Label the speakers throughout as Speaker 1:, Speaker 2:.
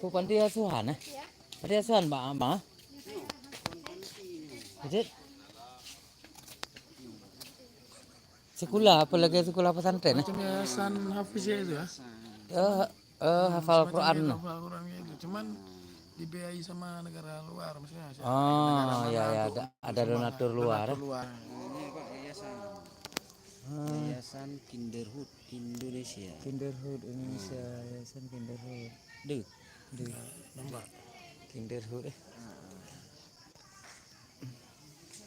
Speaker 1: Panti asuhan ya? Panti asuhan bang? Jadi sekolah apalagi sekolah pesantren?
Speaker 2: Macam yayasan Hafiz itu ya?
Speaker 1: Hafal Quran.
Speaker 2: Hafal Quran itu, cuman dibiayai sama negara luar, maksudnya negara
Speaker 1: Oh
Speaker 2: mana
Speaker 1: ya ya
Speaker 2: untuk
Speaker 1: ada donatur luar.
Speaker 3: Ini Pak Yayasan Kinderhood Indonesia.
Speaker 1: Kinderhood Indonesia, Yayasan Kinderhood. Deh,
Speaker 2: Nampak.
Speaker 1: Kinderhood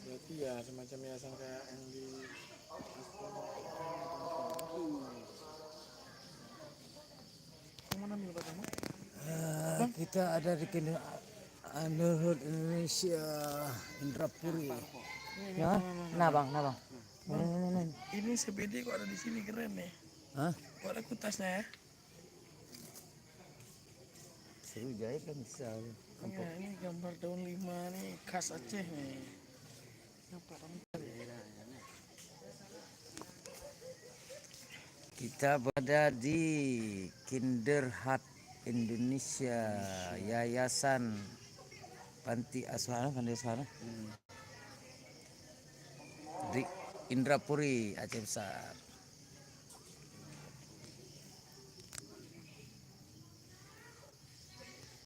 Speaker 2: Berarti ya semacam yayasan kayak yang di mana nih kamu?
Speaker 1: Kita ada di Kinderhood Indonesia Indrapuri. Ya, nah bang.
Speaker 2: Ini CBD kok ada di sini, keren nih.
Speaker 1: Hah?
Speaker 2: Kok ada kutasnya ya?
Speaker 1: Seru jahit kan bisa.
Speaker 2: Ya, ini gambar daun 5 nih, khas Aceh nih.
Speaker 1: Kita berada di Kinderhood Indonesia, Yayasan Panti Asuhan di Indrapuri, Aceh Besar.